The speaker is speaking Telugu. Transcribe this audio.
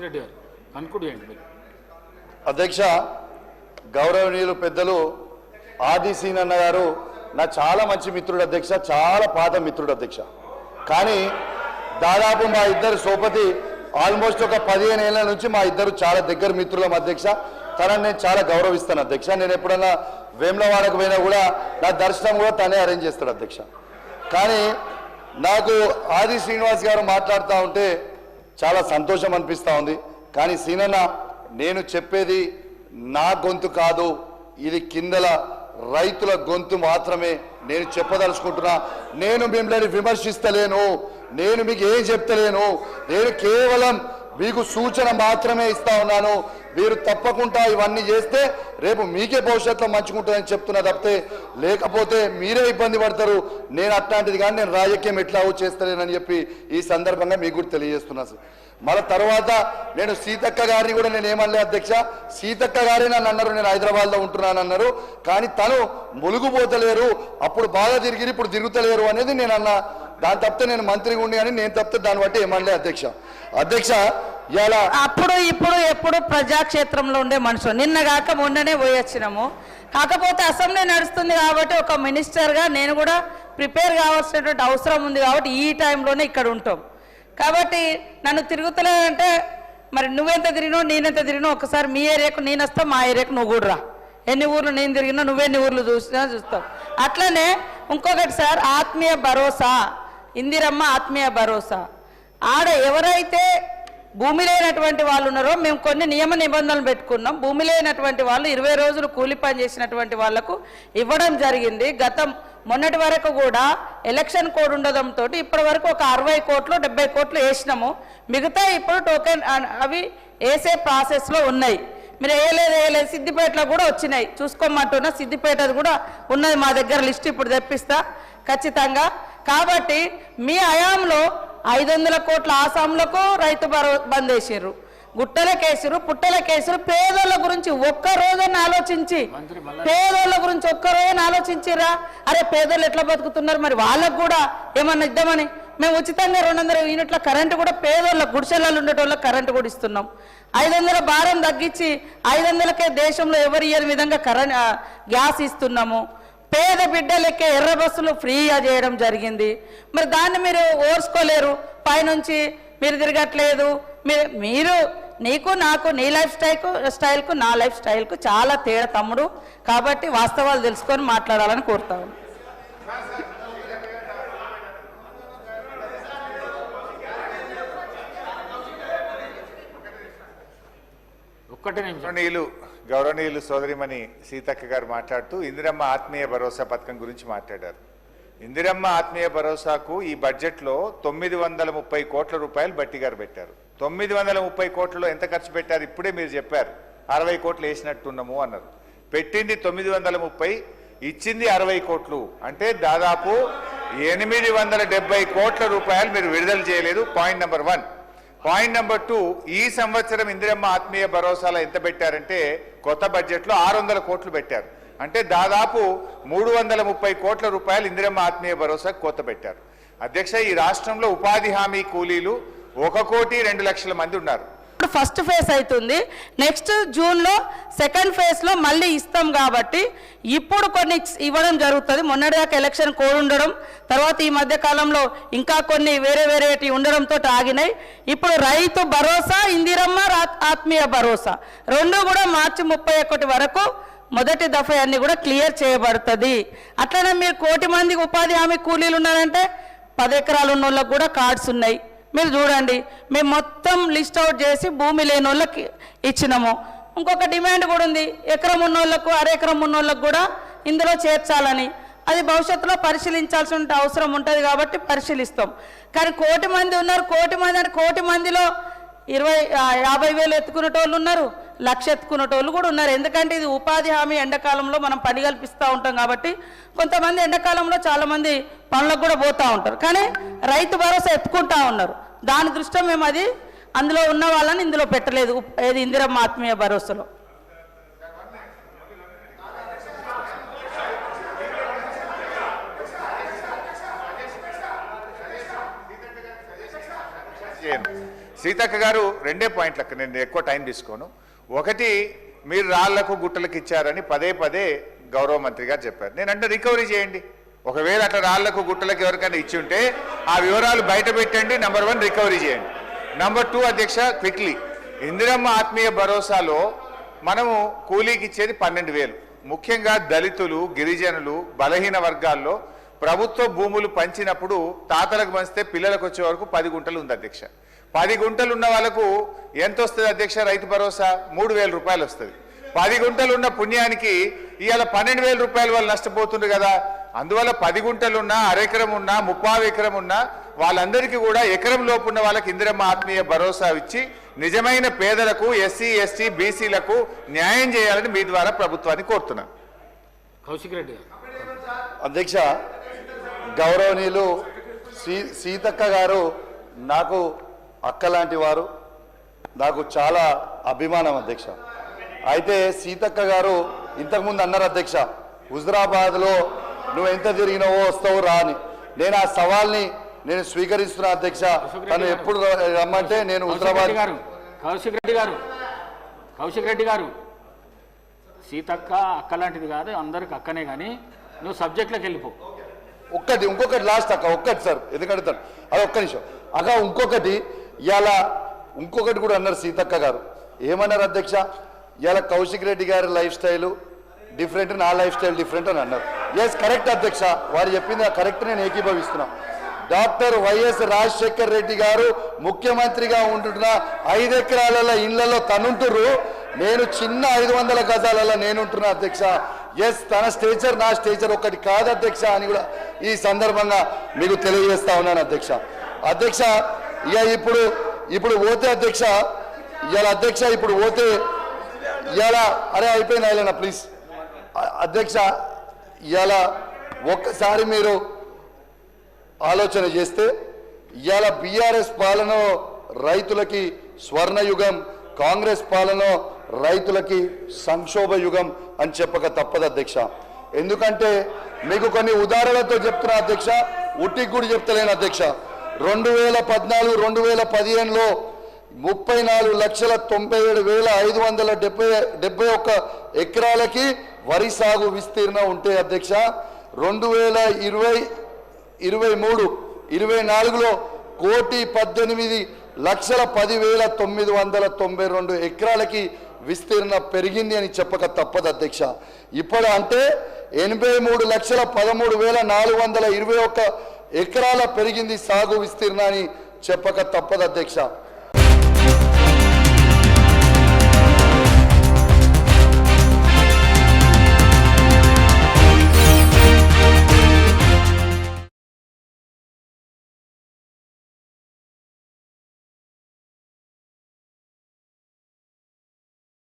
సీతిరెడ్డి గారు కన్క్లూడ్ చేయండి మీరు. అధ్యక్ష, గౌరవనీయులు పెద్దలు ఆది సీనన్న గారు నా చాలా మంచి మిత్రుడు అధ్యక్ష, చాలా పాత మిత్రుడు అధ్యక్ష. కానీ దాదాపు మా ఇద్దరు సోపతి ఆల్మోస్ట్ ఒక 15 ఏళ్ల నుంచి మా ఇద్దరు చాలా దగ్గర మిత్రులం అధ్యక్ష. తనని నేను చాలా గౌరవిస్తాను అధ్యక్ష. నేను ఎప్పుడన్నా వేములవాడకు పోయినా కూడా నా దర్శనం కూడా తనే అరేంజ్ చేస్తాడు అధ్యక్ష. కానీ నాకు ఆది శ్రీనివాస్ గారు మాట్లాడుతూ ఉంటే చాలా సంతోషం అనిపిస్తూ ఉంది. కానీ సీనన్న, నేను చెప్పేది నా గొంతు కాదు, ఇది కిందల రైతుల గొంతు మాత్రమే నేను చెప్పదలుచుకుంటున్నా. నేను మిమ్మల్ని విమర్శిస్తలేను, నేను మీకు ఏం చెప్తలేను, నేను కేవలం మీకు సూచన మాత్రమే ఇస్తా ఉన్నాను. మీరు తప్పకుండా ఇవన్నీ చేస్తే రేపు మీకే భవిష్యత్తులో మంచుకుంటుందని చెప్తున్నా తప్పితే, లేకపోతే మీరే ఇబ్బంది పడతారు. నేను అట్లాంటిది కానీ నేను రాజకీయం ఎట్లా చేస్తలేనని చెప్పి ఈ సందర్భంగా మీకు కూడా తెలియజేస్తున్నా సార్. మళ్ళీ తర్వాత నేను సీతక్క గారిని కూడా నేను ఏమనలే అధ్యక్ష. సీతక్క గారే నన్ను అన్నారు, నేను హైదరాబాద్లో ఉంటున్నాను అన్నారు. కానీ తను ములుగుపోతలేరు, అప్పుడు బాగా తిరిగి ఇప్పుడు తిరుగుతలేరు అనేది నేను అన్నా. దాని తప్పితే నేను మంత్రిగా ఉండి అని నేను తప్పితే దాన్ని బట్టి ఏమనలే అధ్యక్ష. అధ్యక్ష, ఇలా అప్పుడు ఇప్పుడు ఎప్పుడు ప్రజాక్షేత్రంలో ఉండే మనుషులు, నిన్న కాక మొన్ననే పోయొచ్చినాము. కాకపోతే అసెంబ్లీ నడుస్తుంది కాబట్టి ఒక మినిస్టర్గా నేను కూడా ప్రిపేర్ కావాల్సినటువంటి అవసరం ఉంది కాబట్టి ఈ టైంలోనే ఇక్కడ ఉంటాం. కాబట్టి నన్ను తిరుగుతలేదంటే మరి నువ్వెంత తిరిగినావు నేనెంత తిరిగినావు, ఒకసారి మీ ఏరియాకు నేను వస్తావు, మా ఏరియాకు నువ్వు కూడా రా. ఎన్ని ఊర్లు నేను తిరిగినా నువ్వెన్ని ఊర్లు చూస్తావు. అట్లనే ఇంకొకటి సార్, ఆత్మీయ భరోసా, ఇందిరమ్మ ఆత్మీయ భరోసా. ఆడ ఎవరైతే భూమి లేనటువంటి వాళ్ళు ఉన్నారో మేము కొన్ని నియమ నిబంధనలు పెట్టుకున్నాం. భూమి లేనటువంటి వాళ్ళు 20 రోజులు కూలి పని చేసినటువంటి వాళ్లకు ఇవ్వడం జరిగింది. మొన్నటి వరకు కూడా ఎలక్షన్ కోడ్ ఉండడంతో ఇప్పటి వరకు ఒక 60 కోట్లు 70 కోట్లు వేసినాము. మిగతా ఇప్పుడు టోకెన్ అవి వేసే ప్రాసెస్లో ఉన్నాయి. మీరు వేయలేదు సిద్దిపేటలో కూడా వచ్చినాయి, చూసుకోమంటున్నా. సిద్దిపేటది కూడా ఉన్నది మా దగ్గర, లిస్ట్ ఇప్పుడు తెప్పిస్తా ఖచ్చితంగా. కాబట్టి మీ హయాంలో 500 కోట్ల ఆసాంలకు రైతు బంద్ వేసారు, గుట్టలకేసారు, పుట్టలకేసారు. పేదోళ్ళ గురించి ఒక్కరోజున ఆలోచించి, పేదోళ్ళ గురించి ఒక్కరోజున ఆలోచించిరా? అరే పేదోళ్ళు ఎట్లా బతుకుతున్నారు, మరి వాళ్ళకు కూడా ఏమన్నా ఇద్దామని మేము ఉచితంగా 200 యూనిట్ల కరెంటు కూడా పేదోళ్ళ గుడిసెలలో ఉండేటోళ్ళకి కరెంటు కూడా ఇస్తున్నాం. 500 భారం తగ్గించి 500కే దేశంలో ఎవరు ఇయ్యని విధంగా గ్యాస్ ఇస్తున్నాము. పేద బిడ్డలకే ఎర్ర బస్సులు ఫ్రీగా చేయడం జరిగింది. మరి దాన్ని మీరు ఓర్చుకోలేరు. పైనుంచి మీరు తిరగట్లేదు. మీరు నీకు నాకు నీ లైఫ్ స్టైల్కు నా లైఫ్ స్టైల్కు చాలా తేడా తమ్ముడు. కాబట్టి వాస్తవాలు తెలుసుకొని మాట్లాడాలని కోరుతాను. గౌరవనీయులు సోదరిమణి సీతక్క గారు మాట్లాడుతూ ఇందిరమ్మ ఆత్మీయ భరోసా పథకం గురించి మాట్లాడారు. ఇందిరమ్మ ఆత్మీయ భరోసాకు ఈ బడ్జెట్లో 930 కోట్ల రూపాయలు బట్టి గారు పెట్టారు. 930 కోట్లలో ఎంత ఖర్చు పెట్టారు ఇప్పుడే మీరు చెప్పారు. 60 కోట్లు వేసినట్టున్నాము అన్నారు. పెట్టింది 930, ఇచ్చింది 60 కోట్లు. అంటే దాదాపు 870 కోట్ల రూపాయలు మీరు విడుదల చేయలేదు. Point number 1. పాయింట్ నెంబర్ 2, ఈ సంవత్సరం ఇందిరమ్మ ఆత్మీయ భరోసాలో ఎంత పెట్టారంటే కొత్త బడ్జెట్లో 600 కోట్లు పెట్టారు. అంటే దాదాపు 330 కోట్ల రూపాయలు ఇందిరమ్మ ఆత్మీయ భరోసాకు కోత పెట్టారు. అధ్యక్ష, ఈ రాష్ట్రంలో ఉపాధి హామీ కూలీలు 1,02,00,000 మంది ఉన్నారు. ఫస్ట్ ఫేజ్ అవుతుంది, నెక్స్ట్ జూన్లో సెకండ్ ఫేజ్లో మళ్ళీ ఇస్తాం. కాబట్టి ఇప్పుడు కొన్ని ఇవ్వడం జరుగుతుంది. మొన్నటిదాకా ఎలక్షన్ కోడ్ ఉండడం, తర్వాత ఈ మధ్య కాలంలో ఇంకా కొన్ని వేరేటి ఉండడంతో ఆగినాయి. ఇప్పుడు రైతు భరోసా, ఇందిరమ్మ ఆత్మీయ భరోసా రెండు కూడా మార్చి 31 వరకు మొదటి దఫా అన్ని కూడా క్లియర్ చేయబడుతుంది. అట్లనే మీరు 1 కోటి మందికి ఉపాధి హామీ కూలీలు ఉన్నారంటే 10 ఎకరాలు ఉన్న వాళ్ళకు కూడా కార్డ్స్ ఉన్నాయి. మీరు చూడండి, మేము మొత్తం లిస్ట్ అవుట్ చేసి భూమి లేని వాళ్ళకి ఇచ్చినాము. ఇంకొక డిమాండ్ కూడా ఉంది, ఎకరం ఉన్న వాళ్ళకు అరెకరం ఉన్న వాళ్ళకు కూడా ఇందులో చేర్చాలని. అది భవిష్యత్తులో పరిశీలించాల్సిన అవసరం ఉంటుంది కాబట్టి పరిశీలిస్తాం. కానీ 1 కోటి మంది ఉన్నారు. 1 కోటి మంది అంటే 1 కోటి మందిలో 50,000 ఎత్తుకునేటోళ్ళు ఉన్నారు, 1,00,000 ఎత్తుకునేటోళ్ళు కూడా ఉన్నారు. ఎందుకంటే ఇది ఉపాధి హామీ, ఎండాకాలంలో మనం పని కల్పిస్తూ ఉంటాం కాబట్టి కొంతమంది ఎండాకాలంలో చాలామంది పనులకు కూడా పోతూ ఉంటారు. కానీ రైతు భరోసా ఎత్తుకుంటా ఉన్నారు. దాని దృష్ట్యా మేము అది అందులో ఉన్న వాళ్ళని ఇందులో పెట్టలేదు, ఏది ఇందిరమ్మ ఆత్మీయ భరోసాలో. సీతక్క గారు రెండే పాయింట్లకు నేను ఎక్కువ టైం తీసుకోను. ఒకటి, మీరు రాళ్లకు గుట్టలకు ఇచ్చారని పదే పదే గౌరవ మంత్రి గారు చెప్పారు. నేనంటే రికవరీ చేయండి. ఒకవేళ అట్లా రాళ్లకు గుట్టలకు ఎవరికైనా ఇచ్చి ఉంటే ఆ వివరాలు బయట పెట్టండి. నంబర్ 1 రికవరీ చేయండి. నంబర్ 2 అధ్యక్ష, క్విక్లీ ఇందిరమ్మ ఆత్మీయ భరోసాలో మనము కూలీకి ఇచ్చేది 12,000. ముఖ్యంగా దళితులు, గిరిజనులు, బలహీన వర్గాల్లో ప్రభుత్వ భూములు పంచినప్పుడు తాతలకు పంచితే పిల్లలకు వచ్చే వరకు 10 గుంటలు ఉంది అధ్యక్ష. 10 గుంటలు ఉన్న వాళ్ళకు ఎంత వస్తుంది అధ్యక్ష? రైతు భరోసా 3,000 రూపాయలు వస్తుంది. 10 గుంటలు ఉన్న పుణ్యానికి ఇవాళ 12,000 రూపాయలు వాళ్ళు నష్టపోతుండ్రు కదా. అందువల్ల 10 గుంటలున్నా, అరెకరం ఉన్నా, 30 ఎకరం ఉన్నా వాళ్ళందరికీ కూడా ఎకరం లోపు ఉన్న వాళ్ళకి ఇందిరమ్మ ఆత్మీయ భరోసా ఇచ్చి నిజమైన పేదలకు, ఎస్సీ, ఎస్టీ, బీసీలకు న్యాయం చేయాలని మీ ద్వారా ప్రభుత్వాన్ని కోరుతున్నాను. కౌశిక్ రెడ్డి గారు. అధ్యక్ష, గౌరవనీయులు సీతక్క గారు నాకు అక్క లాంటి వారు, నాకు చాలా అభిమానం అధ్యక్ష. అయితే సీతక్క గారు ఇంతకుముందు అన్నారు అధ్యక్ష, హుజరాబాద్లో నువ్వు ఎంత తిరిగినావో వస్తావు రా అని. నేను ఆ సవాల్ని నేను స్వీకరిస్తున్నా అధ్యక్ష. తను ఎప్పుడు రమ్మంటే నేను హుజరాబాద్. కౌశిక్ రెడ్డి గారు, సీతక్క అక్క లాంటిది కాదు, అందరికి అక్కనే, కానీ నువ్వు సబ్జెక్ట్లోకి వెళ్ళిపో. ఇంకొకటి లాస్ట్ అక్క, ఒక్కటి సార్, ఎందుకంటే అది ఒక్క నిమిషం అక్క. ఇంకొకటి కూడా అన్నారు సీతక్క గారు. ఏమన్నారు అధ్యక్ష? ఇవాళ కౌశిక్ రెడ్డి గారి లైఫ్ స్టైలు డిఫరెంట్, నా లైఫ్ స్టైల్ డిఫరెంట్ అని అన్నారు. ఎస్, కరెక్ట్ అధ్యక్ష, వారు చెప్పింది కరెక్ట్, నేను ఏకీభవిస్తున్నా. డాక్టర్ వైఎస్ రాజశేఖర్ రెడ్డి గారు ముఖ్యమంత్రిగా ఉంటున్న 5 ఎకరాల ఇళ్లలో తనుంటుర్రు, నేను చిన్న 500 గజాలలో నేనుంటున్నా అధ్యక్ష. ఎస్, తన స్టేచర్ నా స్టేచర్ ఒకటి కాదు అధ్యక్ష అని కూడా ఈ సందర్భంగా మీకు తెలియజేస్తా ఉన్నాను అధ్యక్ష. అధ్యక్ష, ఇప్పుడు పోతే అధ్యక్ష, ఇప్పుడు పోతే అరే అయిపోయింది అయినా ప్లీజ్ అధ్యక్ష. ఒక్కసారి మీరు ఆలోచన చేస్తే బీఆర్ఎస్ పాలన రైతులకి స్వర్ణయుగం, కాంగ్రెస్ పాలన రైతులకి సంక్షోభ యుగం అని చెప్పక తప్పదు అధ్యక్ష. ఎందుకంటే మీకు కొన్ని ఉదాహరణలతో చెప్తున్నా అధ్యక్ష, ఉట్టికి కూడా చెప్తలేను అధ్యక్ష. 2014, 2015లో 34,97,571 ఎకరాలకి వరి సాగు విస్తీర్ణం ఉంటే అధ్యక్ష, 2023, 24లో 1,18,10,992 ఎకరాలకి విస్తీర్ణ పెరిగింది అని చెప్పక తప్పదు అధ్యక్ష. ఇప్పుడు అంటే 83,13,421 ఎకరాల పెరిగింది సాగు విస్తీర్ణాన్ని చెప్పక తప్పదు అధ్యక్ష.